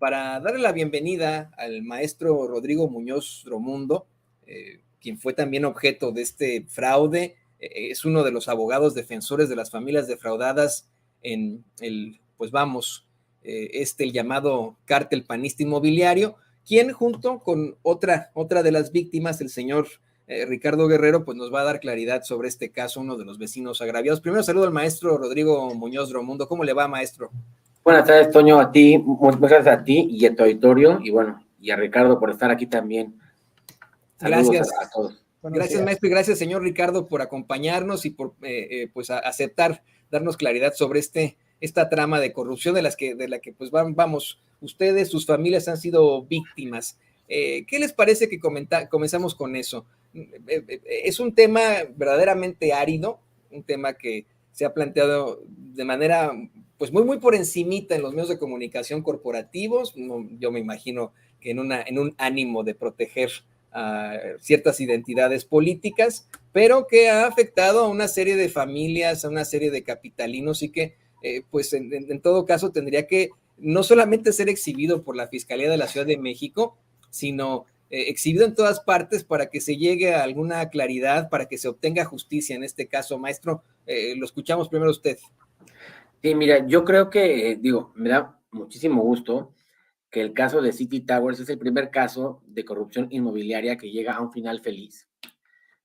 para darle la bienvenida al maestro Rodrigo Muñoz Dromundo, quien fue también objeto de este fraude. Es uno de los abogados defensores de las familias defraudadas en el, pues vamos, el llamado cártel panista inmobiliario, quien junto con otra de las víctimas, el señor Ricardo Guerrero, pues nos va a dar claridad sobre este caso, uno de los vecinos agraviados. Primero saludo al maestro Rodrigo Muñoz Dromundo. ¿Cómo le va, maestro? Buenas tardes, Toño, a ti, muchas gracias a ti y a tu auditorio, y bueno, y a Ricardo por estar aquí también. Saludos gracias a todos. Gracias, maestro, y gracias, señor Ricardo, por acompañarnos y por pues aceptar darnos claridad sobre esta trama de corrupción de la que pues vamos, ustedes, sus familias han sido víctimas. ¿Qué les parece que comenzamos con eso? Es un tema verdaderamente árido, un tema que se ha planteado de manera pues muy por encimita en los medios de comunicación corporativos. No, yo me imagino que en un ánimo de proteger a ciertas identidades políticas, pero que ha afectado a una serie de familias, a una serie de capitalinos y que pues en todo caso tendría que no solamente ser exhibido por la Fiscalía de la Ciudad de México, sino exhibido en todas partes para que se llegue a alguna claridad, para que se obtenga justicia en este caso. Maestro, lo escuchamos primero usted. Sí, mira, yo creo que, me da muchísimo gusto que el caso de City Towers es el primer caso de corrupción inmobiliaria que llega a un final feliz.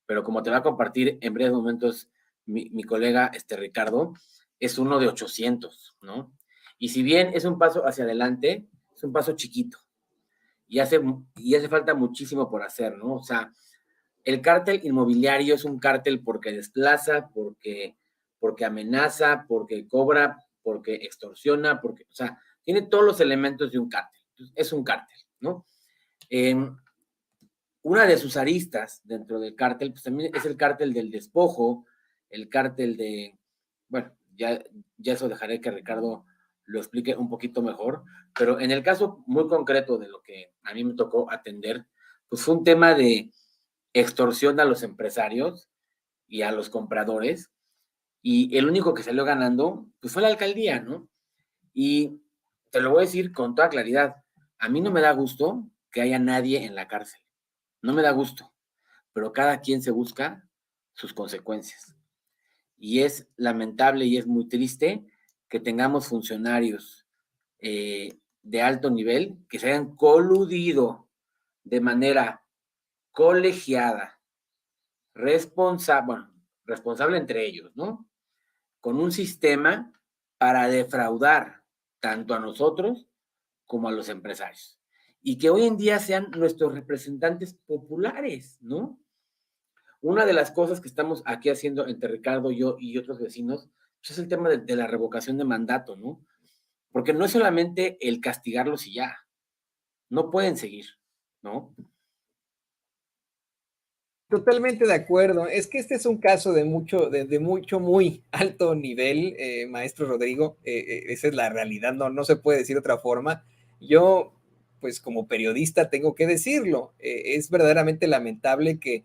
Pero como te va a compartir en breves momentos mi colega Ricardo, es uno de 800, ¿no? Y si bien es un paso hacia adelante, es un paso chiquito. Y hace falta muchísimo por hacer, ¿no? O sea, el cártel inmobiliario es un cártel porque desplaza, porque amenaza, porque cobra, porque extorsiona, o sea, tiene todos los elementos de un cártel. Es un cártel, ¿no? Una de sus aristas dentro del cártel, pues también es el cártel del despojo, el cártel de, bueno, ya eso dejaré que Ricardo lo explique un poquito mejor, pero en el caso muy concreto de lo que a mí me tocó atender, pues fue un tema de extorsión a los empresarios y a los compradores, y el único que salió ganando, pues fue la alcaldía, ¿no? Y te lo voy a decir con toda claridad, a mí no me da gusto que haya nadie en la cárcel, no me da gusto, pero cada quien se busca sus consecuencias. Y es lamentable y es muy triste que tengamos funcionarios de alto nivel que se hayan coludido de manera colegiada, responsable entre ellos, ¿no? Con un sistema para defraudar tanto a nosotros como a los empresarios. Y que hoy en día sean nuestros representantes populares, ¿no? Una de las cosas que estamos aquí haciendo entre Ricardo, yo y otros vecinos, pues es el tema de la revocación de mandato, ¿no? Porque no es solamente el castigarlos y ya, no pueden seguir, ¿no? Totalmente de acuerdo. Es que este es un caso de muy alto nivel, maestro Rodrigo. Esa es la realidad, no se puede decir de otra forma. Yo, pues como periodista, tengo que decirlo. Es verdaderamente lamentable que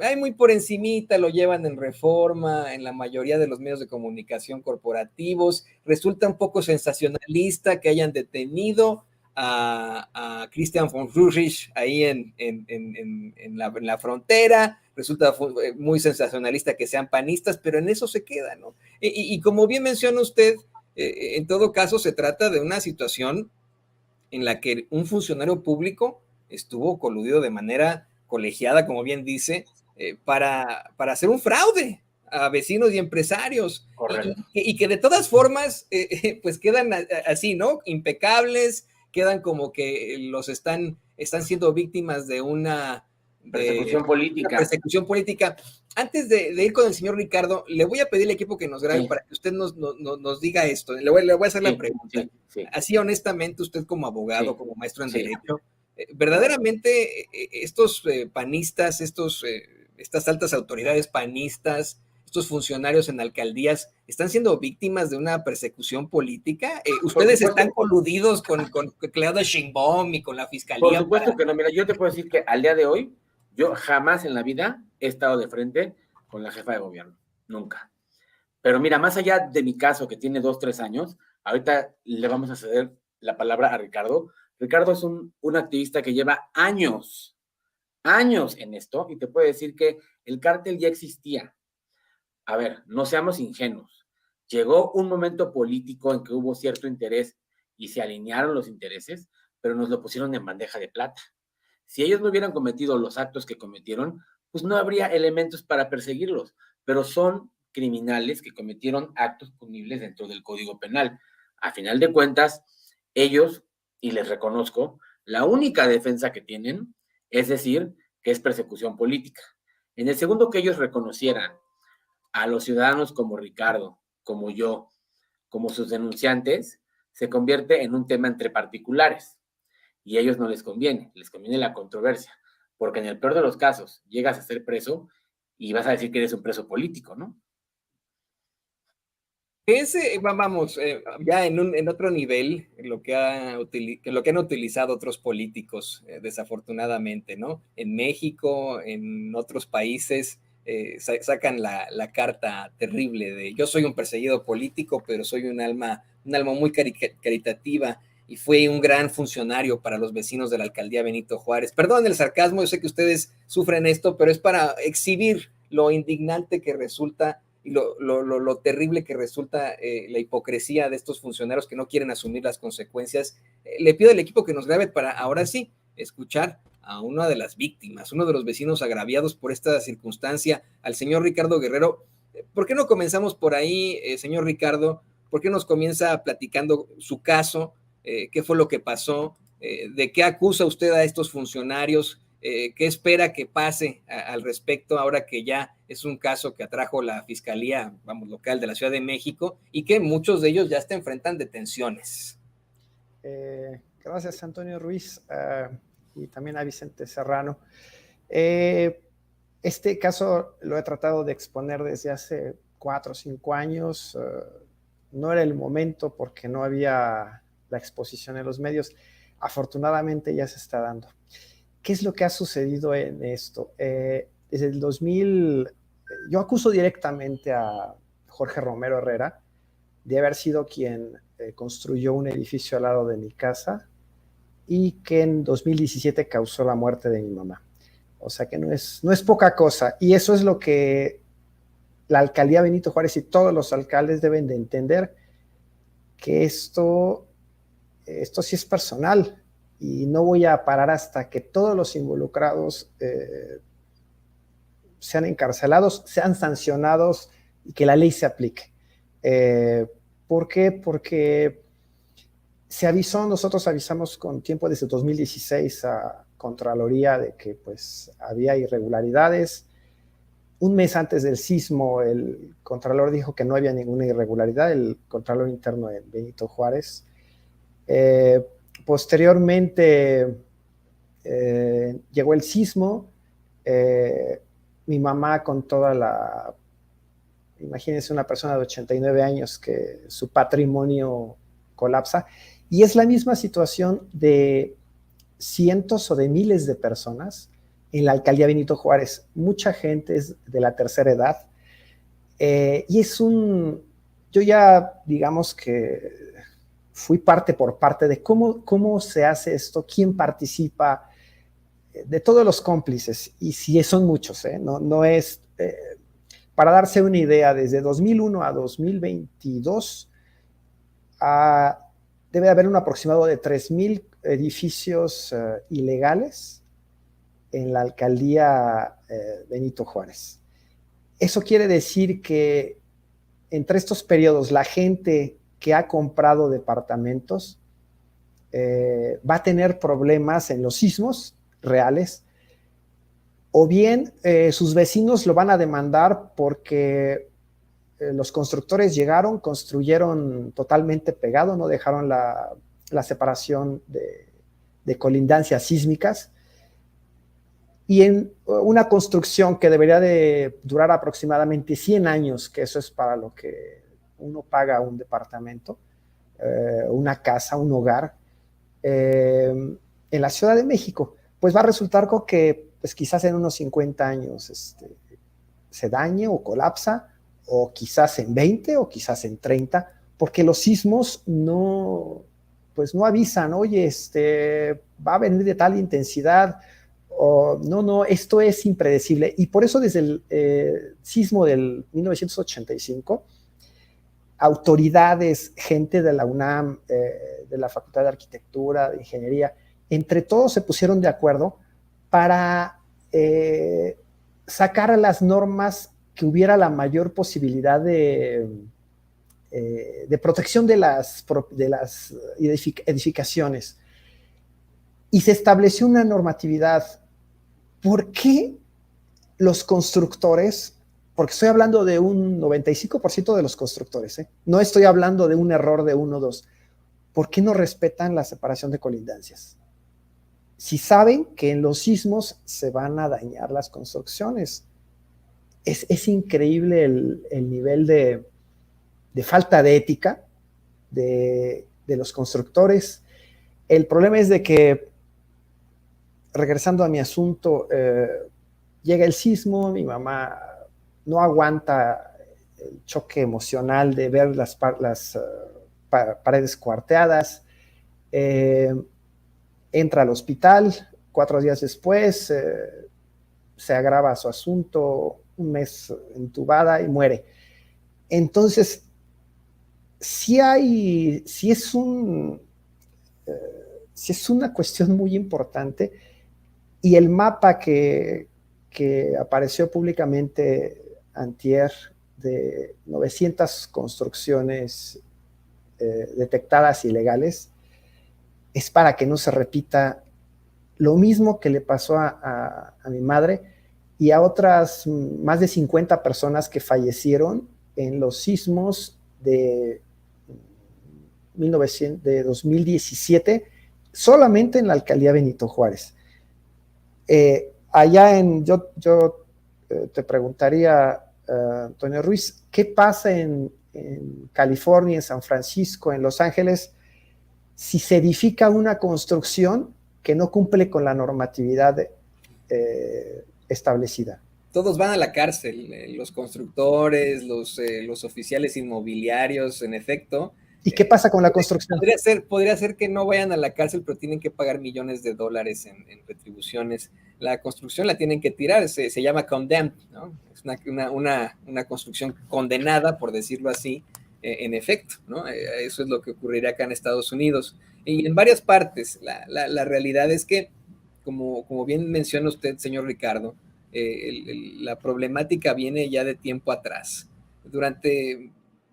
hay muy por encimita, lo llevan en Reforma, en la mayoría de los medios de comunicación corporativos. Resulta un poco sensacionalista que hayan detenido a Christian von Rurich ahí en la frontera. Resulta muy sensacionalista que sean panistas, pero en eso se queda, ¿no? Y como bien menciona usted, en todo caso se trata de una situación en la que un funcionario público estuvo coludido de manera colegiada, como bien dice, para hacer un fraude a vecinos y empresarios. Y que de todas formas, pues quedan así, ¿no? Impecables, quedan como que los están siendo víctimas de una persecución política. Persecución política. Antes de ir con el señor Ricardo, le voy a pedir al equipo que nos grabe para que usted nos diga esto. Le voy a hacer la pregunta. Así honestamente, usted como abogado, como maestro en Derecho, verdaderamente estos panistas, estas altas autoridades panistas, estos funcionarios en alcaldías, ¿están siendo víctimas de una persecución política? ¿Ustedes están coludidos con Claudia Sheinbaum y con la fiscalía? Por supuesto que no. Mira, yo te puedo decir que al día de hoy, yo jamás en la vida he estado de frente con la jefa de gobierno. Nunca. Pero mira, más allá de mi caso, que tiene 2, 3 años, ahorita le vamos a ceder la palabra a Ricardo, Ricardo es un activista que lleva años en esto, y te puede decir que el cártel ya existía. A ver, no seamos ingenuos. Llegó un momento político en que hubo cierto interés y se alinearon los intereses, pero nos lo pusieron en bandeja de plata. Si ellos no hubieran cometido los actos que cometieron, pues no habría elementos para perseguirlos, pero son criminales que cometieron actos punibles dentro del Código Penal. A final de cuentas, ellos, y les reconozco, la única defensa que tienen es decir que es persecución política. En el segundo que ellos reconocieran a los ciudadanos como Ricardo, como yo, como sus denunciantes, se convierte en un tema entre particulares y a ellos no les conviene la controversia, porque en el peor de los casos llegas a ser preso y vas a decir que eres un preso político, ¿no? Vamos, ya en otro nivel, lo que han utilizado otros políticos, desafortunadamente, ¿no? En México, en otros países, sacan la carta terrible de yo soy un perseguido político, pero soy un alma muy caritativa y fue un gran funcionario para los vecinos de la alcaldía Benito Juárez. Perdón el sarcasmo, yo sé que ustedes sufren esto, pero es para exhibir lo indignante que resulta y lo terrible que resulta la hipocresía de estos funcionarios que no quieren asumir las consecuencias. Le pido al equipo que nos grabe para ahora sí escuchar a una de las víctimas, uno de los vecinos agraviados por esta circunstancia, al señor Ricardo Guerrero. ¿Por qué no comenzamos por ahí, señor Ricardo? ¿Por qué nos comienza platicando su caso? ¿Qué fue lo que pasó? ¿De qué acusa usted a estos funcionarios? ¿Qué espera que pase al respecto ahora que ya es un caso que atrajo la Fiscalía, vamos, local de la Ciudad de México y que muchos de ellos ya se enfrentan detenciones? Gracias, Antonio Ruiz, y también a Vicente Serrano. Este caso lo he tratado de exponer desde hace 4 o 5 años. No era el momento porque no había la exposición en los medios. Afortunadamente ya se está dando. ¿Qué es lo que ha sucedido en esto? Desde el 2000, yo acuso directamente a Jorge Romero Herrera de haber sido quien construyó un edificio al lado de mi casa y que en 2017 causó la muerte de mi mamá. O sea que no es poca cosa. Y eso es lo que la alcaldía Benito Juárez y todos los alcaldes deben de entender, que esto sí es personal. Y no voy a parar hasta que todos los involucrados sean encarcelados, sean sancionados y que la ley se aplique. ¿Por qué? Porque se avisó, nosotros avisamos con tiempo desde 2016 a Contraloría de que pues había irregularidades. Un mes antes del sismo, el Contralor dijo que no había ninguna irregularidad, el Contralor interno de Benito Juárez. Posteriormente llegó el sismo, mi mamá con toda la, imagínense una persona de 89 años que su patrimonio colapsa, y es la misma situación de cientos o de miles de personas en la alcaldía Benito Juárez, mucha gente es de la tercera edad, y yo ya digamos que fui parte por parte de cómo se hace esto, quién participa, de todos los cómplices, y si son muchos, no es, para darse una idea, desde 2001 a 2022 debe haber un aproximado de 3,000 edificios ilegales en la alcaldía Benito Juárez. Eso quiere decir que entre estos periodos la gente que ha comprado departamentos va a tener problemas en los sismos reales, o bien sus vecinos lo van a demandar porque los constructores llegaron, construyeron totalmente pegado, no dejaron la separación de colindancias sísmicas, y en una construcción que debería de durar aproximadamente 100 años, que eso es para lo que uno paga un departamento, una casa, un hogar, en la Ciudad de México, pues va a resultar que pues quizás en unos 50 años se dañe o colapsa, o quizás en 20 o quizás en 30, porque los sismos no pues no avisan, oye, va a venir de tal intensidad, o no, esto es impredecible. Y por eso desde el sismo del 1985, autoridades, gente de la UNAM, de la Facultad de Arquitectura, de Ingeniería, entre todos se pusieron de acuerdo para sacar a las normas que hubiera la mayor posibilidad de protección de las edificaciones. Y se estableció una normatividad. ¿Por qué los constructores, porque estoy hablando de un 95% de los constructores, no estoy hablando de un error de 1 o 2, ¿por qué no respetan la separación de colindancias? Si saben que en los sismos se van a dañar las construcciones. Es increíble el nivel de falta de ética de los constructores. El problema es de que, regresando a mi asunto, llega el sismo, mi mamá no aguanta el choque emocional de ver las paredes cuarteadas, entra al hospital, 4 días después se agrava su asunto, 1 mes entubada y muere. Entonces, sí es una cuestión muy importante, y el mapa que apareció públicamente antier de 900 construcciones detectadas ilegales es para que no se repita lo mismo que le pasó a mi madre y a otras más de 50 personas que fallecieron en los sismos de 2017, solamente en la alcaldía Benito Juárez. Yo te preguntaría, Antonio Ruiz, ¿qué pasa en California, en San Francisco, en Los Ángeles, si se edifica una construcción que no cumple con la normatividad establecida? Todos van a la cárcel, los constructores, los oficiales inmobiliarios, en efecto. ¿Y qué pasa con la construcción? Podría ser que no vayan a la cárcel, pero tienen que pagar millones de dólares en retribuciones. La construcción la tienen que tirar, se llama condemned, ¿no? Es una construcción condenada, por decirlo así, en efecto, ¿no? Eso es lo que ocurrirá acá en Estados Unidos. Y en varias partes, la realidad es que, como bien menciona usted, señor Ricardo, la problemática viene ya de tiempo atrás. Durante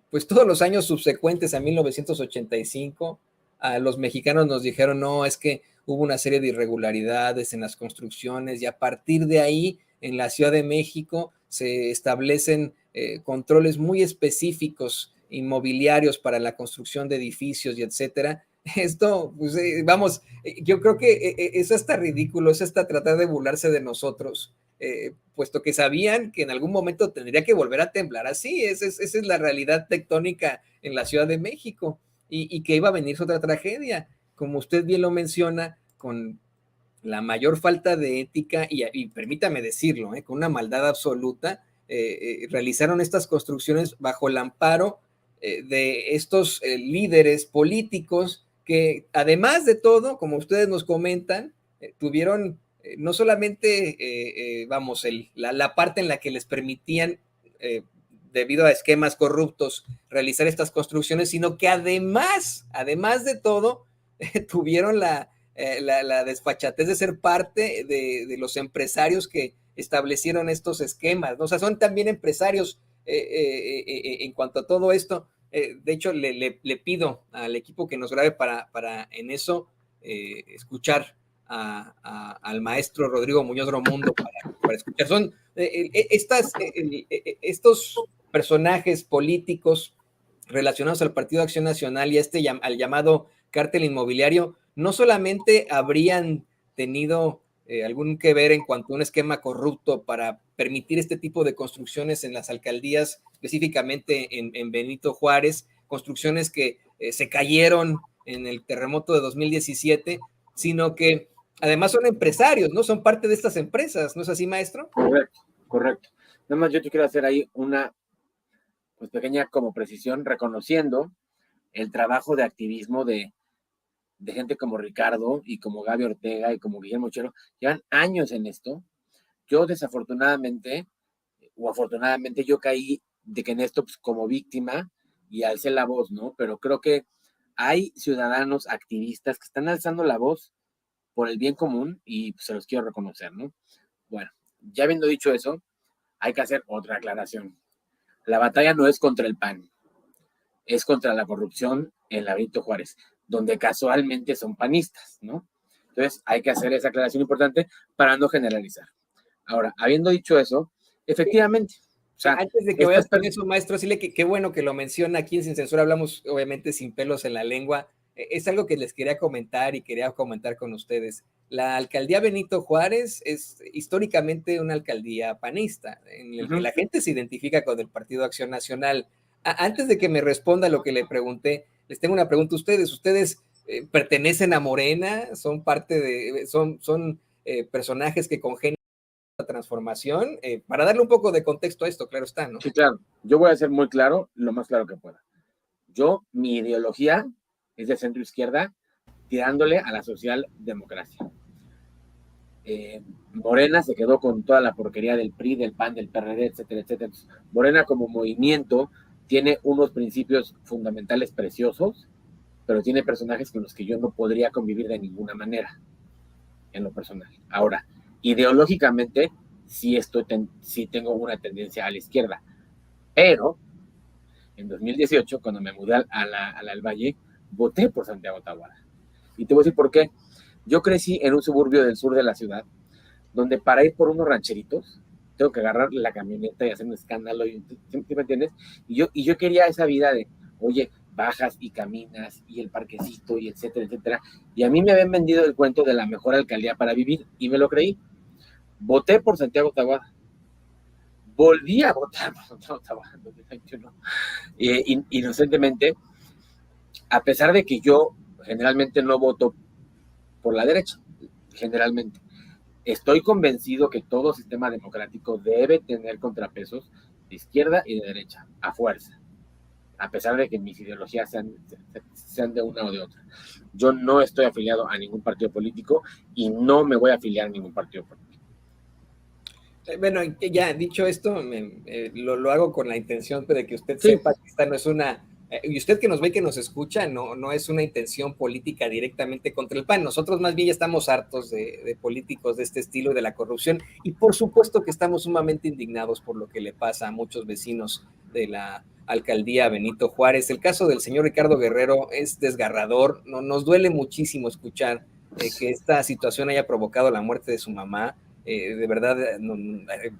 pues todos los años subsecuentes a 1985, a los mexicanos nos dijeron, no, es que hubo una serie de irregularidades en las construcciones, y a partir de ahí, en la Ciudad de México, se establecen controles muy específicos inmobiliarios para la construcción de edificios y etcétera. Esto, pues, vamos, yo creo que es hasta ridículo, es hasta tratar de burlarse de nosotros, puesto que sabían que en algún momento tendría que volver a temblar así. Esa es la realidad tectónica en la Ciudad de México, y que iba a venir otra tragedia, como usted bien lo menciona, con la mayor falta de ética y permítame decirlo, con una maldad absoluta, realizaron estas construcciones bajo el amparo de estos líderes políticos que, además de todo, como ustedes nos comentan, tuvieron no solamente, vamos, la parte en la que les permitían, debido a esquemas corruptos, realizar estas construcciones, sino que además de todo, tuvieron la desfachatez de ser parte de los empresarios que establecieron estos esquemas, ¿no? O sea, son también empresarios en cuanto a todo esto. De hecho, le pido al equipo que nos grabe para en eso escuchar al maestro Rodrigo Muñoz Romundo para escuchar. Son estos personajes políticos relacionados al Partido de Acción Nacional y al llamado cártel inmobiliario, no solamente habrían tenido algún que ver en cuanto a un esquema corrupto para permitir este tipo de construcciones en las alcaldías, específicamente en Benito Juárez, construcciones que se cayeron en el terremoto de 2017, sino que además son empresarios, ¿no? Son parte de estas empresas, ¿no es así, maestro? Correcto. Nada más yo te quiero hacer ahí una pues pequeña como precisión, reconociendo el trabajo de activismo de de gente como Ricardo y como Gaby Ortega y como Guillermo Chero, llevan años en esto. Yo desafortunadamente, o afortunadamente, yo caí de que en esto pues, como víctima y alcé la voz, ¿no? Pero creo que hay ciudadanos activistas que están alzando la voz por el bien común y pues, se los quiero reconocer, ¿no? Bueno, ya habiendo dicho eso, hay que hacer otra aclaración. La batalla no es contra el PAN, es contra la corrupción en la Benito Juárez, donde casualmente son panistas, ¿no? Entonces hay que hacer esa aclaración importante para no generalizar. Ahora, habiendo dicho eso, efectivamente, o sea, antes de que vayas con eso, maestro, sí, qué bueno que lo menciona aquí en Sin Censura, hablamos obviamente sin pelos en la lengua. Es algo que les quería comentar y quería comentar con ustedes. La alcaldía Benito Juárez es históricamente una alcaldía panista, en el que la gente se identifica con el Partido Acción Nacional. Antes de que me responda lo que le pregunté, les tengo una pregunta a ustedes. ¿Ustedes pertenecen a Morena? ¿Son parte de, son personajes que congenian la transformación? Para darle un poco de contexto a esto, claro está, ¿no? Sí, claro. Yo voy a ser muy claro, lo más claro que pueda. Mi ideología es de centro izquierda, tirándole a la socialdemocracia. Morena se quedó con toda la porquería del PRI, del PAN, del PRD, etcétera, etcétera. Morena como movimiento tiene unos principios fundamentales preciosos, pero tiene personajes con los que yo no podría convivir de ninguna manera, en lo personal. Ahora, ideológicamente, sí tengo una tendencia a la izquierda, pero en 2018, cuando me mudé al Valle, voté por Santiago Taboada. Y te voy a decir por qué. Yo crecí en un suburbio del sur de la ciudad, donde para ir por unos rancheritos, tengo que agarrar la camioneta y hacer un escándalo, ¿sí me entiendes? Y yo quería esa vida de, oye, bajas y caminas, y el parquecito, y etcétera, etcétera. Y a mí me habían vendido el cuento de la mejor alcaldía para vivir, y me lo creí. Voté por Santiago Taboada. Volví a votar por Santiago Taboada en 2021. Inocentemente, a pesar de que yo generalmente no voto por la derecha, generalmente. Estoy convencido que todo sistema democrático debe tener contrapesos de izquierda y de derecha, a fuerza, a pesar de que mis ideologías sean de una o de otra. Yo no estoy afiliado a ningún partido político y no me voy a afiliar a ningún partido político. Bueno, ya dicho esto, lo hago con la intención de que usted sepa que esta no es una... y usted que nos ve, que nos escucha, no es una intención política directamente contra el PAN. Nosotros más bien ya estamos hartos de políticos de este estilo y de la corrupción. Y por supuesto que estamos sumamente indignados por lo que le pasa a muchos vecinos de la alcaldía Benito Juárez. El caso del señor Ricardo Guerrero es desgarrador. Nos duele muchísimo escuchar que esta situación haya provocado la muerte de su mamá. De verdad,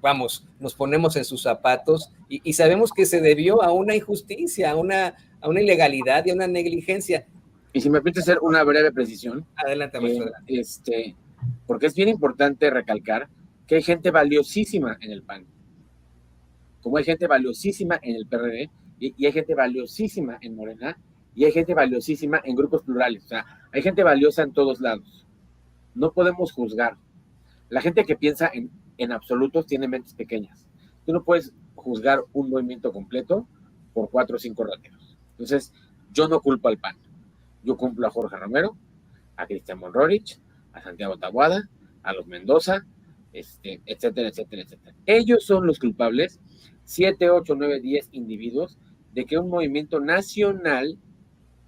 vamos, nos ponemos en sus zapatos y sabemos que se debió a una injusticia, a una ilegalidad y a una negligencia. Y si me permite hacer una breve precisión. Adelante, maestro. Porque es bien importante recalcar que hay gente valiosísima en el PAN, como hay gente valiosísima en el PRD, y hay gente valiosísima en Morena, y hay gente valiosísima en grupos plurales. O sea, hay gente valiosa en todos lados. No podemos juzgar. La gente que piensa en absolutos tiene mentes pequeñas. Tú no puedes juzgar un movimiento completo por 4 o 5 rateros. Entonces, yo no culpo al PAN. Yo culpo a Jorge Romero, a Cristian Monrorich, a Santiago Taboada, a los Mendoza, etcétera, etcétera, etcétera. Ellos son los culpables, 7, 8, 9, 10 individuos, de que un movimiento nacional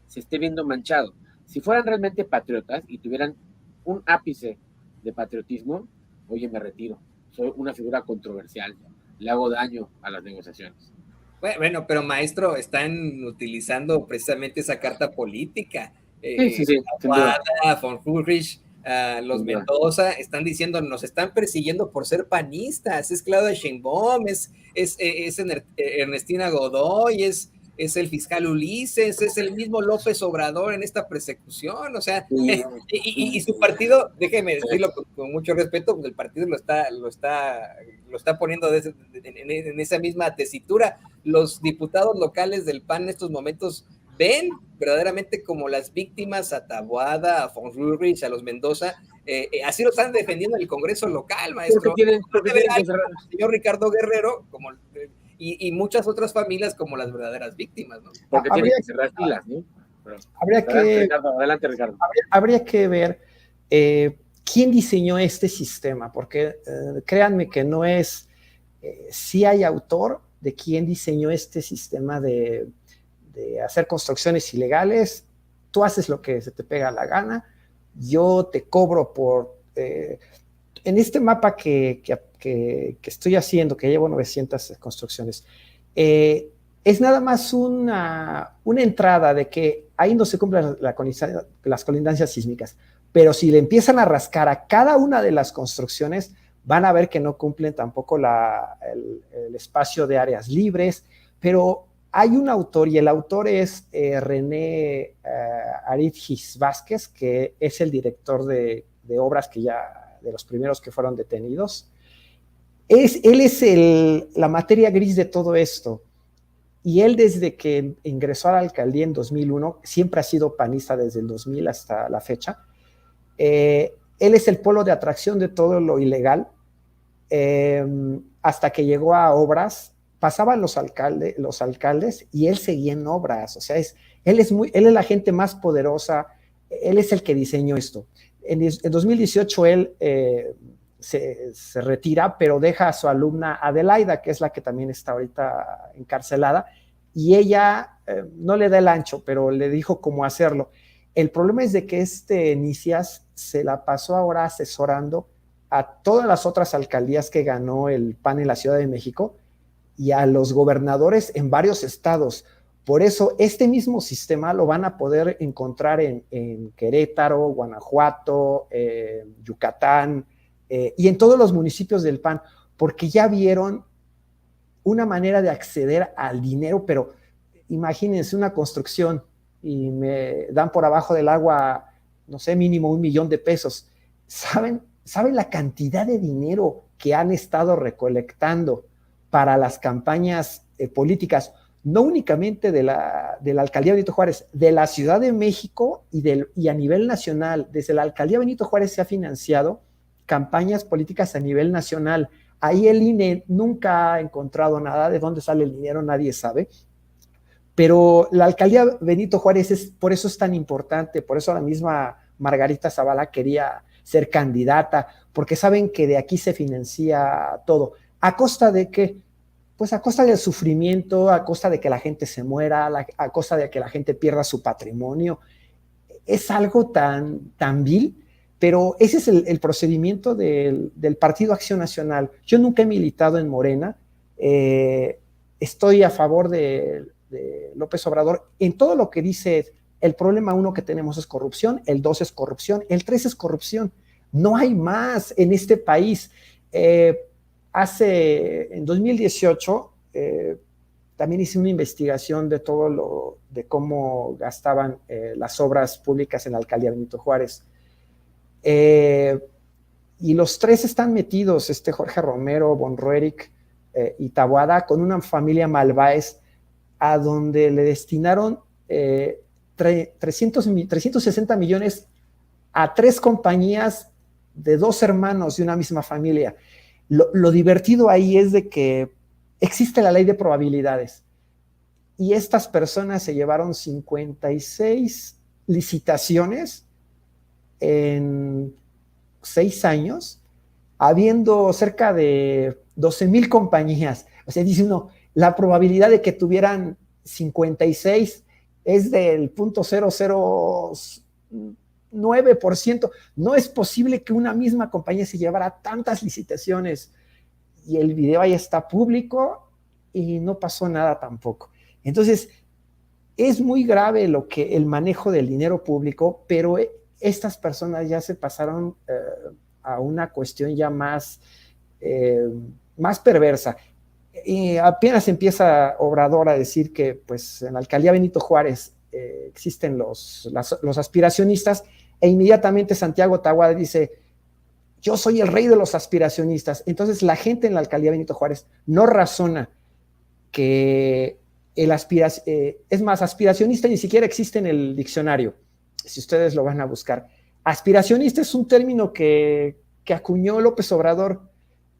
se esté viendo manchado. Si fueran realmente patriotas y tuvieran un ápice de patriotismo, oye, me retiro, soy una figura controversial, le hago daño a las negociaciones. Bueno, pero maestro, están utilizando precisamente esa carta política. Sí, Aguada, von Ulrich, los Mendoza, están diciendo, nos están persiguiendo por ser panistas, es Claudia Sheinbaum, es Ernestina Godoy, es el fiscal Ulises, es el mismo López Obrador en esta persecución, o sea, y su partido, déjeme decirlo con mucho respeto, pues el partido lo está poniendo en esa misma tesitura. Los diputados locales del PAN en estos momentos ven verdaderamente como las víctimas a Taboada, a von Ulrich, a los Mendoza, así lo están defendiendo en el Congreso local, maestro. El señor Ricardo Guerrero, como... Y muchas otras familias como las verdaderas víctimas, ¿no? Porque tienen que cerrar filas, ¿no? Adelante, Ricardo. Habría que ver quién diseñó este sistema, porque créanme que no es, sí hay autor de quién diseñó este sistema de hacer construcciones ilegales. Tú haces lo que se te pega la gana, yo te cobro por... en este mapa que estoy haciendo, que llevo 900 construcciones, es nada más una entrada de que ahí no se cumplen las colindancias sísmicas, pero si le empiezan a rascar a cada una de las construcciones, van a ver que no cumplen tampoco el espacio de áreas libres, pero hay un autor, y el autor es René Aridgis Vázquez, que es el director de obras que ya, de los primeros que fueron detenidos. Él es la materia gris de todo esto. Y él, desde que ingresó a la alcaldía en 2001, siempre ha sido panista desde el 2000 hasta la fecha. Él es el polo de atracción de todo lo ilegal. Hasta que llegó a obras, pasaban los alcaldes y él seguía en obras. O sea, él es la gente más poderosa. Él es el que diseñó esto. En 2018 él se retira, pero deja a su alumna Adelaida, que es la que también está ahorita encarcelada, y ella no le da el ancho, pero le dijo cómo hacerlo. El problema es de que Nicias se la pasó ahora asesorando a todas las otras alcaldías que ganó el PAN en la Ciudad de México y a los gobernadores en varios estados. Por eso este mismo sistema lo van a poder encontrar en Querétaro, Guanajuato, Yucatán, y en todos los municipios del PAN, porque ya vieron una manera de acceder al dinero. Pero imagínense una construcción y me dan por abajo del agua, no sé, mínimo $1 millón de pesos. ¿Saben la cantidad de dinero que han estado recolectando para las campañas políticas, no únicamente de la alcaldía Benito Juárez, de la Ciudad de México y a nivel nacional? Desde la alcaldía Benito Juárez se ha financiado campañas políticas a nivel nacional. Ahí el INE nunca ha encontrado nada. De dónde sale el dinero nadie sabe, pero la alcaldía Benito Juárez por eso es tan importante. Por eso la misma Margarita Zavala quería ser candidata, porque saben que de aquí se financia todo. ¿A costa de qué? Pues a costa del sufrimiento, a costa de que la gente se muera, a costa de que la gente pierda su patrimonio. Es algo tan vil. Pero ese es el procedimiento del Partido Acción Nacional. Yo nunca he militado en Morena. Estoy a favor de López Obrador en todo lo que dice. El problema 1 que tenemos es corrupción, el 2 es corrupción, el 3 es corrupción. No hay más en este país. En 2018 también hice una investigación de de cómo gastaban las obras públicas en la alcaldía Benito Juárez. Y los 3 están metidos, Jorge Romero, Von Roerich y Taboada, con una familia Malváez, a donde le destinaron 360 millones a 3 compañías de 2 hermanos de una misma familia. Lo divertido ahí es de que existe la ley de probabilidades, y estas personas se llevaron 56 licitaciones en 6 años, habiendo cerca de 12,000 compañías. O sea, dice uno, la probabilidad de que tuvieran 56 es del 0.009%. No es posible que una misma compañía se llevara tantas licitaciones. Y el video ahí está público y no pasó nada tampoco. Entonces, es muy grave el manejo del dinero público, pero estas personas ya se pasaron a una cuestión ya más perversa. Y apenas empieza Obrador a decir que pues, en la alcaldía Benito Juárez existen los aspiracionistas, e inmediatamente Santiago Taboada dice: yo soy el rey de los aspiracionistas. Entonces la gente en la alcaldía Benito Juárez no razona que es más, aspiracionista ni siquiera existe en el diccionario, si ustedes lo van a buscar. Aspiracionista es un término que acuñó López Obrador,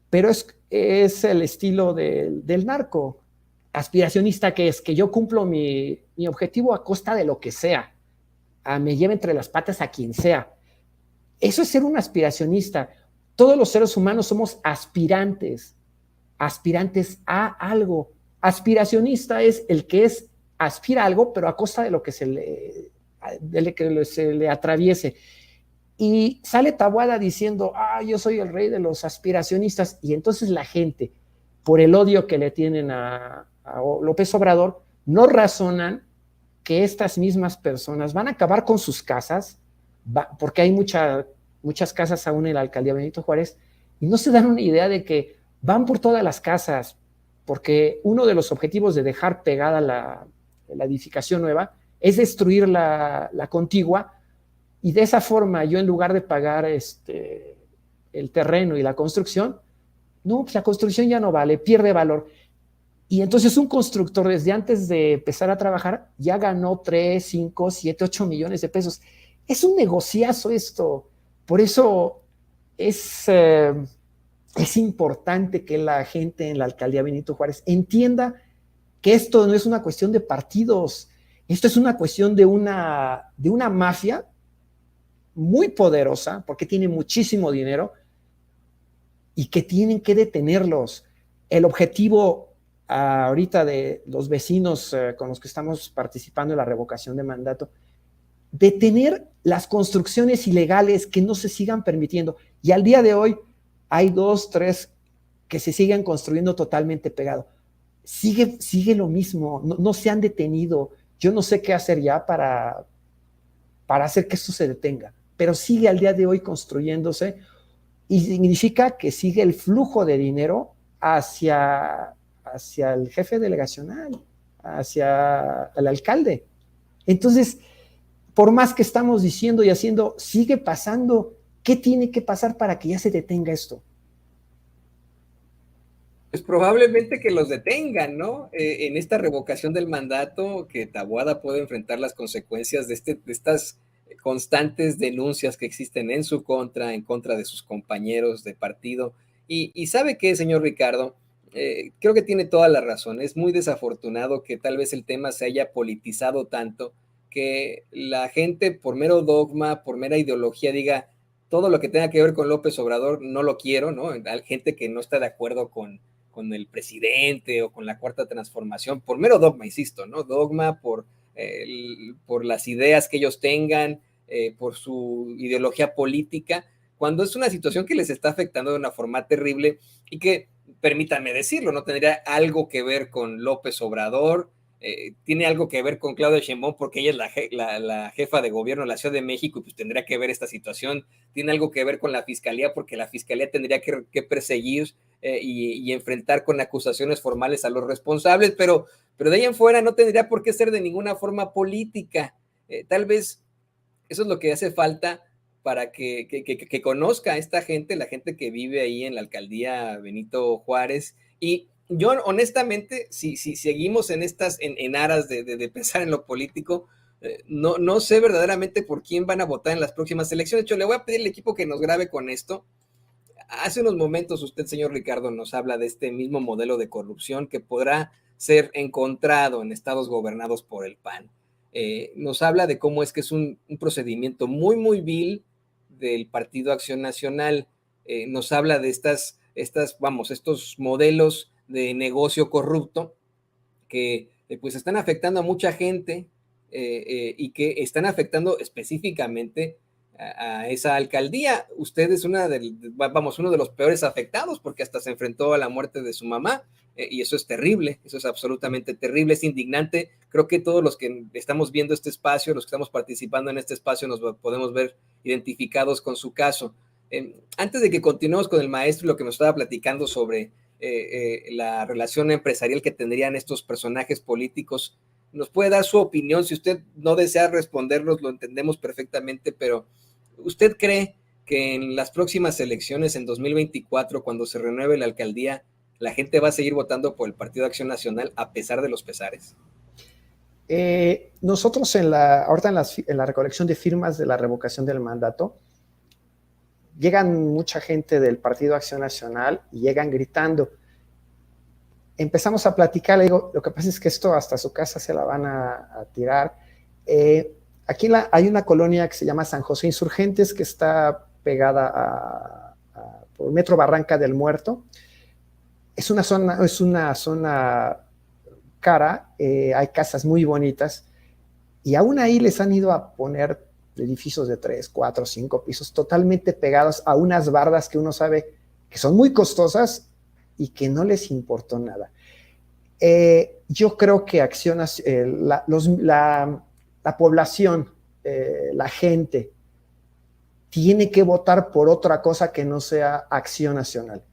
pero es el estilo del narco. Aspiracionista, que es que yo cumplo mi objetivo a costa de lo que sea. me lleve entre las patas a quien sea. Eso es ser un aspiracionista. Todos los seres humanos somos aspirantes a algo. Aspiracionista es el que aspira a algo, pero a costa de lo que se le atraviese. Y sale Taboada diciendo, yo soy el rey de los aspiracionistas, y entonces la gente, por el odio que le tienen a López Obrador, no razonan que estas mismas personas van a acabar con sus casas, porque hay muchas casas aún en la alcaldía Benito Juárez, y no se dan una idea de que van por todas las casas, porque uno de los objetivos de dejar pegada la edificación nueva es destruir la contigua, y de esa forma yo, en lugar de pagar el terreno y la construcción, no, pues la construcción ya no vale, pierde valor. Y entonces un constructor, desde antes de empezar a trabajar, ya ganó 3, 5, 7, 8 millones de pesos. Es un negociazo esto. Por eso es importante que la gente en la alcaldía Benito Juárez entienda que esto no es una cuestión de partidos, esto es una cuestión de una mafia muy poderosa, porque tiene muchísimo dinero, y que tienen que detenerlos. El objetivo ahorita de los vecinos con los que estamos participando en la revocación de mandato, detener las construcciones ilegales, que no se sigan permitiendo. Y al día de hoy hay 2, 3 que se siguen construyendo totalmente pegado. Sigue lo mismo, no se han detenido. Yo no sé qué hacer ya para hacer que esto se detenga, pero sigue al día de hoy construyéndose, y significa que sigue el flujo de dinero hacia el jefe delegacional, hacia el alcalde. Entonces, por más que estamos diciendo y haciendo, sigue pasando. ¿Qué tiene que pasar para que ya se detenga esto? Pues probablemente que los detengan, ¿no? En esta revocación del mandato, que Taboada puede enfrentar las consecuencias de estas constantes denuncias que existen en su contra, en contra de sus compañeros de partido. Y ¿sabe qué, señor Ricardo? Creo que tiene toda la razón. Es muy desafortunado que tal vez el tema se haya politizado tanto, que la gente, por mero dogma, por mera ideología, diga todo lo que tenga que ver con López Obrador no lo quiero, ¿no? Hay gente que no está de acuerdo con el presidente o con la cuarta transformación, por mero dogma, insisto, ¿no? Dogma por las ideas que ellos tengan, por su ideología política, cuando es una situación que les está afectando de una forma terrible y que, permítanme decirlo, no tendría algo que ver con López Obrador, tiene algo que ver con Claudia Sheinbaum porque ella es la jefa de gobierno de la Ciudad de México, y pues tendría que ver esta situación, tiene algo que ver con la fiscalía porque la fiscalía tendría que perseguir y enfrentar con acusaciones formales a los responsables, pero de ahí en fuera no tendría por qué ser de ninguna forma política. Tal vez eso es lo que hace falta para que conozca a esta gente, la gente que vive ahí en la alcaldía Benito Juárez. Y yo, honestamente, si seguimos en aras de pensar en lo político, no sé verdaderamente por quién van a votar en las próximas elecciones. Yo le voy a pedir al equipo que nos grabe con esto. Hace unos momentos usted, señor Ricardo, nos habla de este mismo modelo de corrupción que podrá ser encontrado en estados gobernados por el PAN. Nos habla de cómo es que es un procedimiento muy, muy vil del Partido Acción Nacional. Nos habla de estos modelos de negocio corrupto que pues están afectando a mucha gente y que están afectando específicamente a esa alcaldía. Usted es uno de los peores afectados porque hasta se enfrentó a la muerte de su mamá, y eso es terrible, eso es absolutamente terrible, es indignante. Creo que todos los que estamos viendo este espacio, los que estamos participando en este espacio, nos podemos ver identificados con su caso. Antes de que continuemos con el maestro, lo que nos estaba platicando sobre la relación empresarial que tendrían estos personajes políticos, nos puede dar su opinión. Si usted no desea respondernos, lo entendemos perfectamente, pero ¿usted cree que en las próximas elecciones, en 2024, cuando se renueve la alcaldía, la gente va a seguir votando por el Partido Acción Nacional a pesar de los pesares? Nosotros ahorita en la recolección de firmas de la revocación del mandato, llegan mucha gente del Partido Acción Nacional y llegan gritando. Empezamos a platicar, le digo, lo que pasa es que esto hasta su casa se la van a tirar. aquí hay una colonia que se llama San José Insurgentes, que está pegada por Metro Barranca del Muerto. Es una zona cara, hay casas muy bonitas, y aún ahí les han ido a poner edificios de 3, 4, 5 pisos, totalmente pegados a unas bardas que uno sabe que son muy costosas y que no les importó nada. Yo creo que la población, la gente, tiene que votar por otra cosa que no sea Acción Nacional.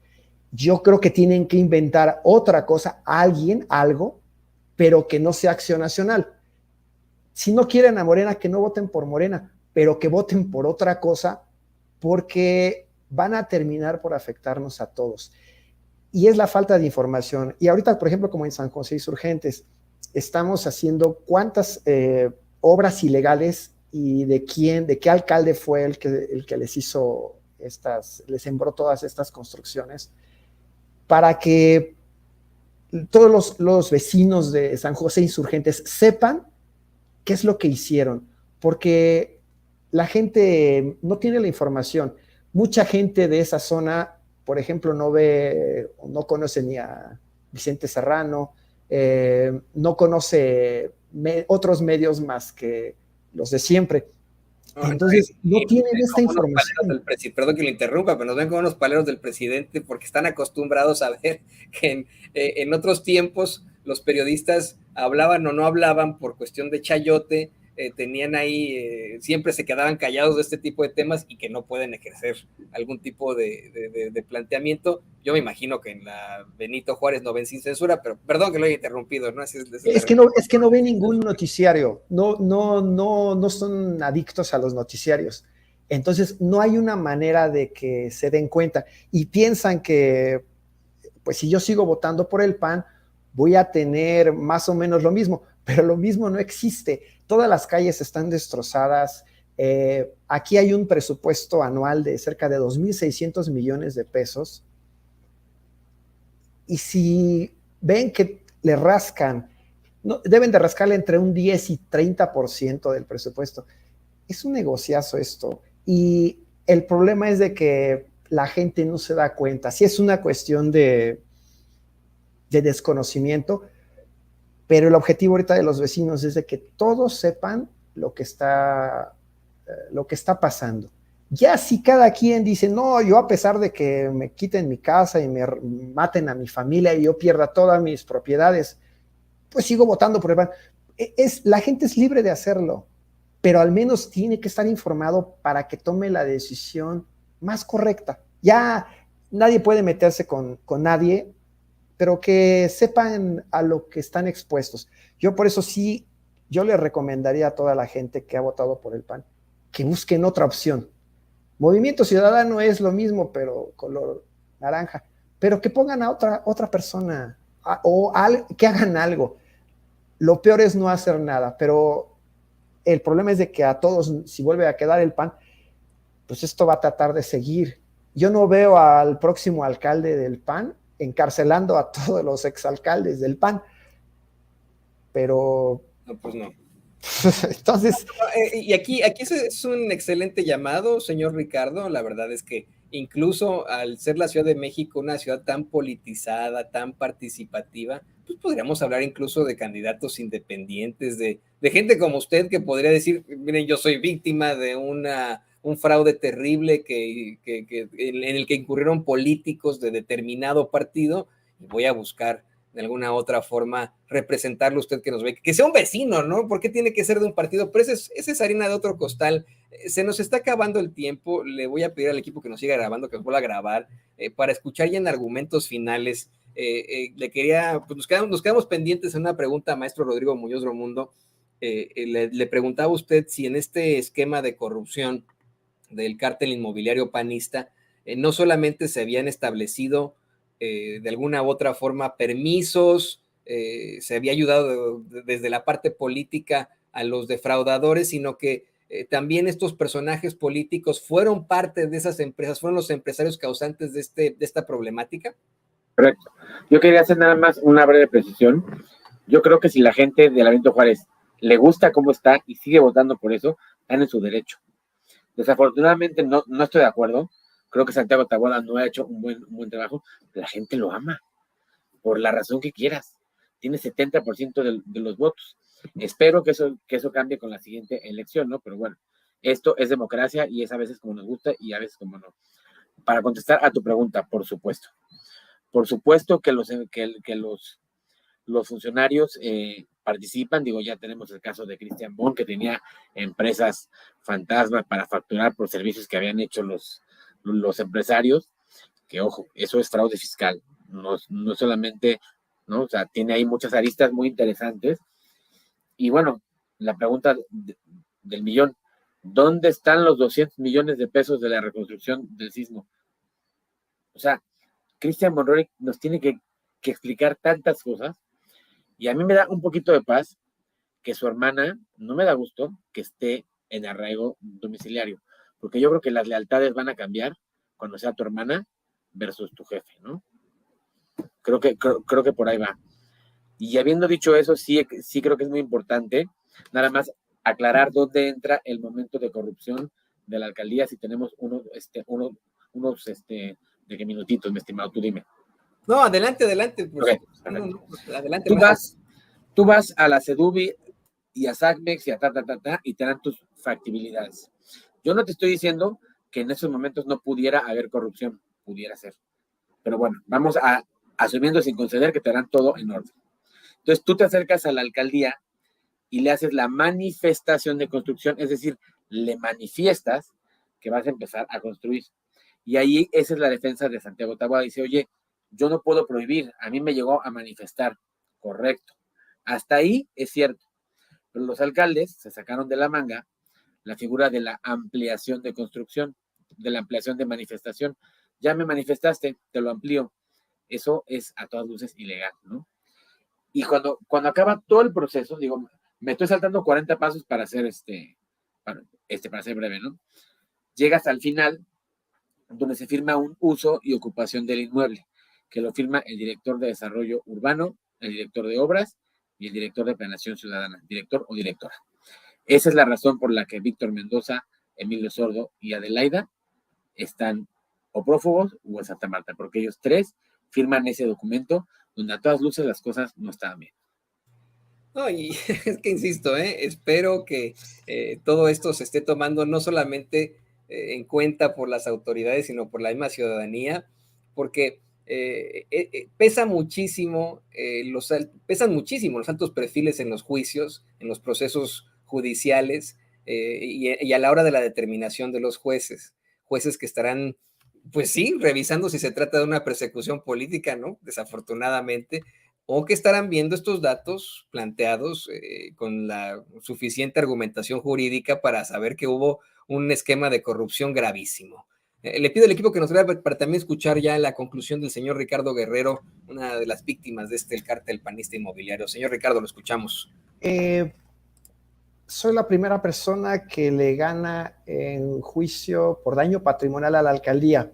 Yo creo que tienen que inventar otra cosa, algo, pero que no sea Acción Nacional. Si no quieren a Morena, que no voten por Morena, pero que voten por otra cosa, porque van a terminar por afectarnos a todos. Y es la falta de información. Y ahorita, por ejemplo, como en San José Insurgentes, estamos haciendo cuántas obras ilegales y de qué alcalde fue el que les hizo les sembró todas estas construcciones, para que todos los vecinos de San José Insurgentes sepan qué es lo que hicieron, porque la gente no tiene la información. Mucha gente de esa zona, por ejemplo, no conoce ni a Vicente Serrano, no conoce otros medios más que los de siempre. Entonces, no tienen esta información. Perdón que lo interrumpa, pero nos ven como unos paleros del presidente porque están acostumbrados a ver que en otros tiempos los periodistas hablaban o no hablaban por cuestión de chayote, tenían ahí, siempre se quedaban callados de este tipo de temas y que no pueden ejercer algún tipo de planteamiento. Yo me imagino que en la Benito Juárez no ven sin censura, pero perdón que lo haya interrumpido, ¿no? Es que no ven ningún noticiario, no son adictos a los noticiarios. Entonces, no hay una manera de que se den cuenta y piensan que, pues si yo sigo votando por el PAN, voy a tener más o menos lo mismo, pero lo mismo no existe. Todas las calles están destrozadas. Aquí hay un presupuesto anual de cerca de 2,600 millones de pesos. Y si ven que le rascan, deben de rascarle entre un 10 y 30% del presupuesto. Es un negociazo esto. Y el problema es de que la gente no se da cuenta. Sí es una cuestión de desconocimiento, pero el objetivo ahorita de los vecinos es de que todos sepan lo que está pasando. Ya si cada quien dice, no, yo a pesar de que me quiten mi casa y me maten a mi familia y yo pierda todas mis propiedades, pues sigo votando por el PAN. La gente es libre de hacerlo, pero al menos tiene que estar informado para que tome la decisión más correcta. Ya nadie puede meterse con nadie, pero que sepan a lo que están expuestos. Yo por eso sí, yo le recomendaría a toda la gente que ha votado por el PAN que busquen otra opción. Movimiento Ciudadano es lo mismo, pero color naranja, pero que pongan a otra persona que hagan algo. Lo peor es no hacer nada, pero el problema es de que a todos, si vuelve a quedar el PAN, pues esto va a tratar de seguir. Yo no veo al próximo alcalde del PAN encarcelando a todos los exalcaldes del PAN, pero... No, pues no. Entonces... Y aquí es un excelente llamado, señor Ricardo. La verdad es que incluso al ser la Ciudad de México una ciudad tan politizada, tan participativa, pues podríamos hablar incluso de candidatos independientes, de gente como usted que podría decir, miren, yo soy víctima de un fraude terrible en el que incurrieron políticos de determinado partido y voy a buscar de alguna otra forma representarlo usted que nos ve, que sea un vecino, ¿no? ¿Por qué tiene que ser de un partido? Pero esa es harina de otro costal. Se nos está acabando el tiempo, le voy a pedir al equipo que nos siga grabando, que nos vuelva a grabar, para escuchar ya en argumentos finales. Le quería, pues nos quedamos pendientes en una pregunta a maestro Rodrigo Muñoz Romundo. Le preguntaba a usted si en este esquema de corrupción del cártel inmobiliario panista, no solamente se habían establecido de alguna u otra forma permisos, se había ayudado desde la parte política a los defraudadores, sino que también estos personajes políticos fueron parte de esas empresas, fueron los empresarios causantes de esta problemática. Correcto. Yo quería hacer nada más una breve precisión. Yo creo que si la gente de la Benito Juárez le gusta cómo está y sigue votando por eso, están en su derecho. Desafortunadamente no estoy de acuerdo. Creo que Santiago Taboada no ha hecho un buen trabajo. La gente lo ama, por la razón que quieras. Tiene 70% de los votos. Espero que eso cambie con la siguiente elección, ¿no? Pero bueno, esto es democracia y es a veces como nos gusta y a veces como no. Para contestar a tu pregunta, por supuesto. Por supuesto que los funcionarios participan. Digo, ya tenemos el caso de Cristian Bon, que tenía empresas fantasma para facturar por servicios que habían hecho los empresarios, que ojo, eso es fraude fiscal, no solamente, ¿no? O sea, tiene ahí muchas aristas muy interesantes. Y bueno, la pregunta del millón, ¿dónde están los 200 millones de pesos de la reconstrucción del sismo? O sea, Cristian Monroy nos tiene que explicar tantas cosas, y a mí me da un poquito de paz que su hermana, no me da gusto que esté en arraigo domiciliario, porque yo creo que las lealtades van a cambiar cuando sea tu hermana versus tu jefe, ¿no? Creo que por ahí va. Y habiendo dicho eso, sí creo que es muy importante nada más aclarar dónde entra el momento de corrupción de la alcaldía, si tenemos unos de qué minutitos, mi estimado, tú dime. No, adelante. Okay, no, adelante. Tú vas a la CEDUBI y a SACMEX y a y te dan tus factibilidades. Yo no te estoy diciendo que en esos momentos no pudiera haber corrupción, pudiera ser. Pero bueno, vamos asumiendo sin conceder que te harán todo en orden. Entonces tú te acercas a la alcaldía y le haces la manifestación de construcción, es decir, le manifiestas que vas a empezar a construir. Y ahí esa es la defensa de Santiago Taboada. Dice, oye, yo no puedo prohibir, a mí me llegó a manifestar. Correcto. Hasta ahí es cierto. Pero los alcaldes se sacaron de la manga la figura de la ampliación de construcción, de la ampliación de manifestación. Ya me manifestaste, te lo amplío. Eso es a todas luces ilegal, ¿no? Y cuando acaba todo el proceso, digo, me estoy saltando 40 pasos para hacer para ser breve, ¿no? Llegas al final, donde se firma un uso y ocupación del inmueble, que lo firma el director de desarrollo urbano, el director de obras y el director de planeación ciudadana, director o directora. Esa es la razón por la que Víctor Mendoza, Emilio Sordo y Adelaida están o prófugos o en Santa Marta, porque ellos tres firman ese documento donde a todas luces las cosas no estaban bien. No, y es que insisto, espero que todo esto se esté tomando no solamente en cuenta por las autoridades, sino por la misma ciudadanía, porque pesan muchísimo los altos perfiles en los juicios, en los procesos judiciales y a la hora de la determinación de los jueces que estarán, pues sí, revisando si se trata de una persecución política, ¿no? Desafortunadamente, o que estarán viendo estos datos planteados con la suficiente argumentación jurídica para saber que hubo un esquema de corrupción gravísimo. Le pido al equipo que nos vea para también escuchar ya la conclusión del señor Ricardo Guerrero, una de las víctimas de el cártel panista inmobiliario. Señor Ricardo, lo escuchamos. Soy la primera persona que le gana en juicio por daño patrimonial a la alcaldía.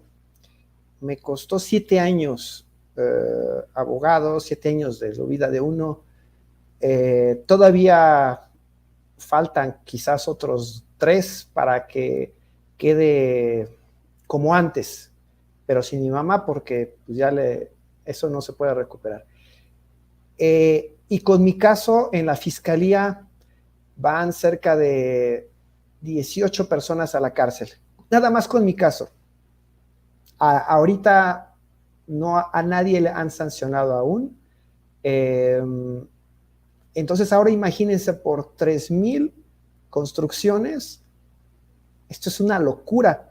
Me costó 7 años, abogado, 7 años de la vida de uno. Todavía faltan quizás otros 3 para que quede como antes, pero sin mi mamá, porque pues eso no se puede recuperar. Y con mi caso en la fiscalía van cerca de 18 personas a la cárcel, nada más con mi caso. Ahorita a nadie le han sancionado aún. Entonces ahora imagínense por 3,000 construcciones, esto es una locura,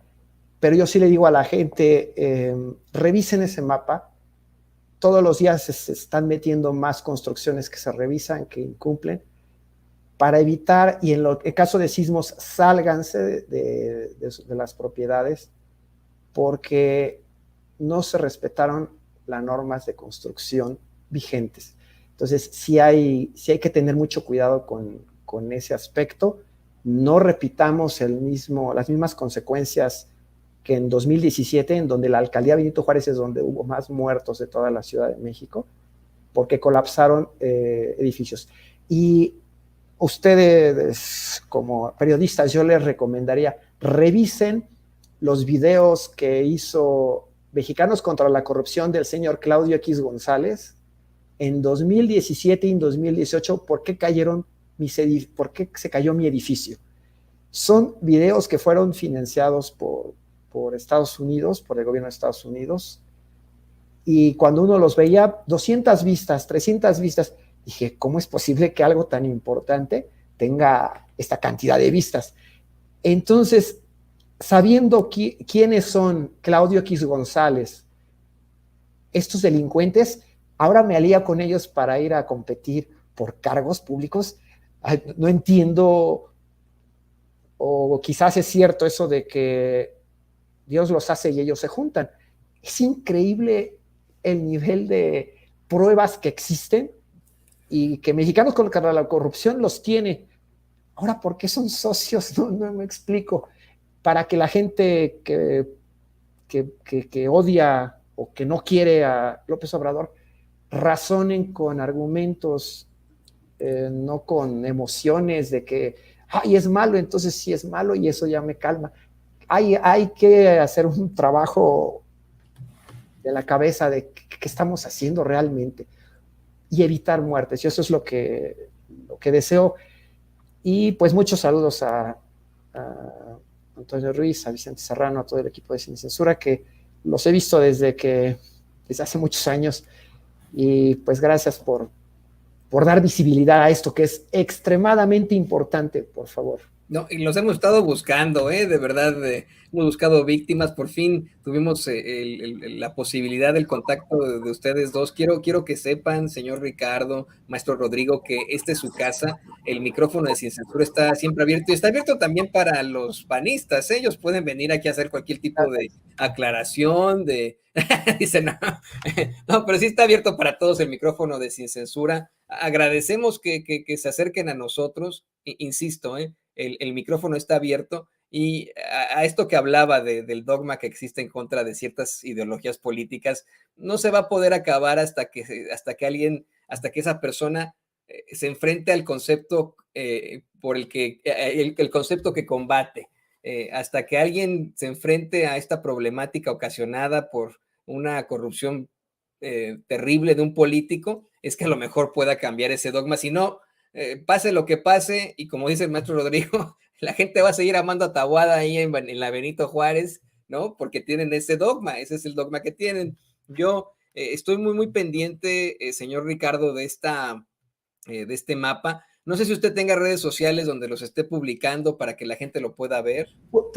pero yo sí le digo a la gente, revisen ese mapa, todos los días se están metiendo más construcciones que se revisan, que incumplen, para evitar, y en el caso de sismos, sálganse de las propiedades, porque no se respetaron las normas de construcción vigentes. Entonces, sí hay que tener mucho cuidado con ese aspecto. No repitamos las mismas consecuencias que en 2017, en donde la alcaldía Benito Juárez es donde hubo más muertos de toda la Ciudad de México, porque colapsaron edificios. Y ustedes como periodistas, yo les recomendaría, revisen los videos que hizo Mexicanos contra la Corrupción del señor Claudio X González en 2017 y en 2018, ¿por qué se cayó mi edificio? Son videos que fueron financiados por Estados Unidos, por el gobierno de Estados Unidos, y cuando uno los veía, 200 vistas, 300 vistas, dije, ¿cómo es posible que algo tan importante tenga esta cantidad de vistas? Entonces, sabiendo quiénes son Claudio X González, estos delincuentes, ahora me alía con ellos para ir a competir por cargos públicos. Ay, no entiendo, o quizás es cierto eso de que Dios los hace y ellos se juntan. Es increíble el nivel de pruebas que existen y que Mexicanos contra la Corrupción los tiene. Ahora, ¿por qué son socios? No me explico. Para que la gente que odia o que no quiere a López Obrador razonen con argumentos, no con emociones de que, ay, es malo, entonces sí es malo y eso ya me calma. Hay que hacer un trabajo de la cabeza de qué estamos haciendo realmente y evitar muertes. Y eso es lo que deseo. Y pues muchos saludos a Antonio Ruiz, a Vicente Serrano, a todo el equipo de Sin Censura, que los he visto desde hace muchos años. Y pues gracias por dar visibilidad a esto que es extremadamente importante, por favor. No, y los hemos estado buscando, de verdad, hemos buscado víctimas, por fin tuvimos la posibilidad del contacto de ustedes dos. Quiero que sepan, señor Ricardo, maestro Rodrigo, que esta es su casa, el micrófono de Sin Censura está siempre abierto y está abierto también para los panistas, ellos pueden venir aquí a hacer cualquier tipo de aclaración, dice no, pero sí está abierto para todos el micrófono de Sin Censura. Agradecemos que se acerquen a nosotros, insisto, el micrófono está abierto y a esto que hablaba del dogma que existe en contra de ciertas ideologías políticas, no se va a poder acabar hasta que esa persona se enfrente al concepto por el concepto que combate, hasta que alguien se enfrente a esta problemática ocasionada por una corrupción terrible de un político, es que a lo mejor pueda cambiar ese dogma. Si no, pase lo que pase, y como dice el maestro Rodrigo, la gente va a seguir amando a Taboada ahí en la Benito Juárez, ¿no? Porque tienen ese dogma, ese es el dogma que tienen. Yo estoy muy, muy pendiente, señor Ricardo, de este mapa. No sé si usted tenga redes sociales donde los esté publicando para que la gente lo pueda ver.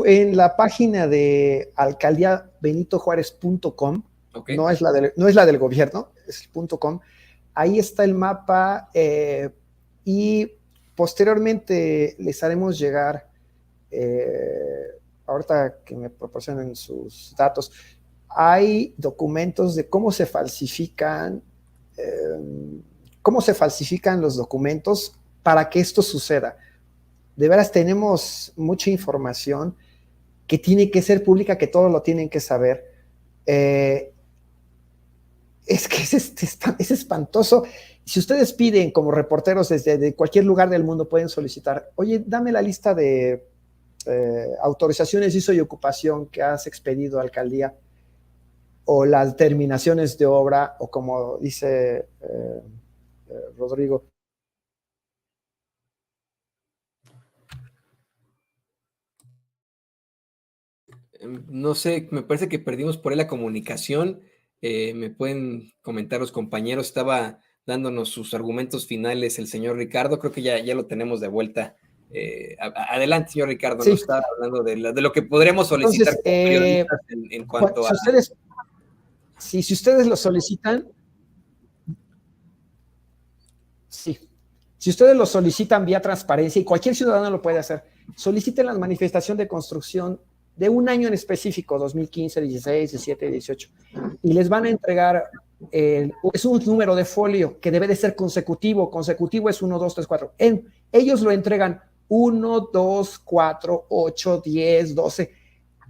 En la página de alcaldiabenitojuárez.com, okay. no es la del gobierno, es .com. Ahí está el mapa y posteriormente les haremos llegar, ahorita que me proporcionen sus datos, hay documentos de cómo se falsifican los documentos para que esto suceda. De veras tenemos mucha información que tiene que ser pública, que todos lo tienen que saber. Es que es espantoso. Si ustedes piden como reporteros desde cualquier lugar del mundo, pueden solicitar, oye, dame la lista de autorizaciones de uso y ocupación que has expedido a alcaldía, o las terminaciones de obra, o como dice Rodrigo. No sé, me parece que perdimos por ahí la comunicación. Me pueden comentar los compañeros. Estaba dándonos sus argumentos finales el señor Ricardo. Creo que ya lo tenemos de vuelta. Adelante, señor Ricardo. Sí. Nos estaba hablando de lo que podremos solicitar. Entonces, en cuanto a... si ustedes lo solicitan, sí. Si ustedes lo solicitan vía transparencia, y cualquier ciudadano lo puede hacer, soliciten la manifestación de construcción de un año en específico, 2015, 16, 17, 18, y les van a entregar, es un número de folio que debe de ser consecutivo es 1, 2, 3, 4, ellos lo entregan 1, 2, 4, 8, 10, 12,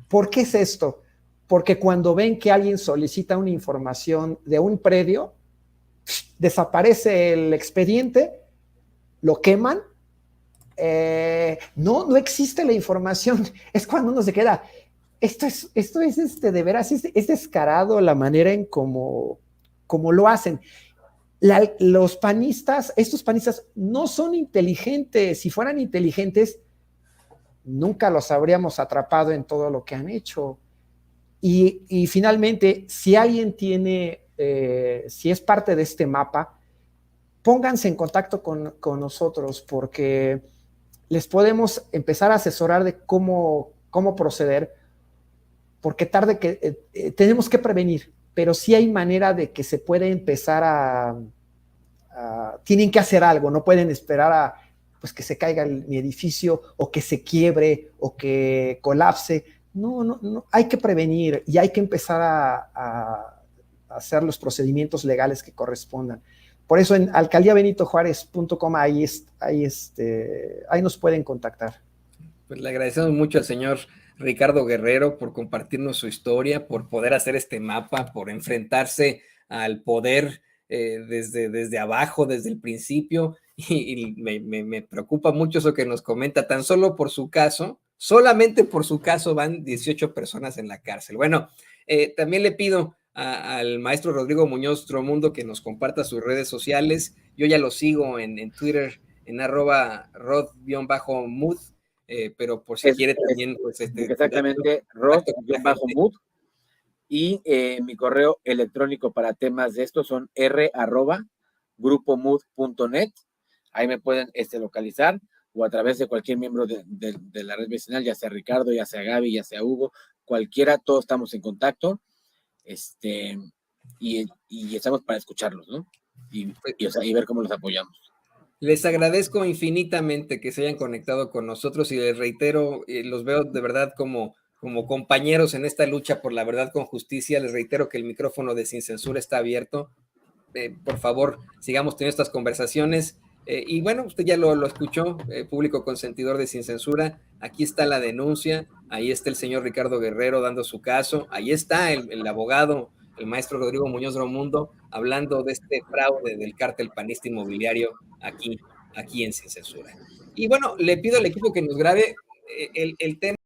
¿por qué es esto? Porque cuando ven que alguien solicita una información de un predio, desaparece el expediente, lo queman No existe la información. Es cuando uno se queda. Esto es de veras, es descarado la manera en cómo lo hacen. Los panistas, estos panistas no son inteligentes. Si fueran inteligentes, nunca los habríamos atrapado en todo lo que han hecho. Y finalmente, si alguien tiene, si es parte de este mapa, pónganse en contacto con nosotros, porque les podemos empezar a asesorar de cómo proceder, porque tenemos que prevenir, pero sí hay manera de que se puede empezar tienen que hacer algo, no pueden esperar a pues que se caiga mi edificio, o que se quiebre, o que colapse. No, hay que prevenir y hay que empezar a hacer los procedimientos legales que correspondan. Por eso en alcaldiabenitojuárez.com ahí nos pueden contactar. Pues le agradecemos mucho al señor Ricardo Guerrero por compartirnos su historia, por poder hacer este mapa, por enfrentarse al poder desde abajo, desde el principio, y me preocupa mucho eso que nos comenta. Tan solo por su caso, solamente por su caso van 18 personas en la cárcel. Bueno, también le pido al maestro Rodrigo Muñoz Tromundo que nos comparta sus redes sociales. Yo ya lo sigo en Twitter, en @rod_mood, pero por si quiere también, pues exactamente, rod_mood. Y mi correo electrónico para temas de esto son r@grupomood.net. Ahí me pueden localizar, o a través de cualquier miembro de la red vecinal, ya sea Ricardo, ya sea Gaby, ya sea Hugo, cualquiera, todos estamos en contacto, y estamos para escucharlos, ¿no? Y ver cómo los apoyamos. Les agradezco infinitamente que se hayan conectado con nosotros, y les reitero, los veo de verdad como compañeros en esta lucha por la verdad con justicia. Les reitero que el micrófono de Sin Censura está abierto. Por favor, sigamos teniendo estas conversaciones. Y bueno, usted ya lo escuchó, público consentidor de Sin Censura. Aquí está la denuncia, ahí está el señor Ricardo Guerrero dando su caso, ahí está el abogado, el maestro Rodrigo Muñoz Tromundo, hablando de este fraude del cártel panista inmobiliario aquí en Sin Censura. Y bueno, le pido al equipo que nos grabe el tema.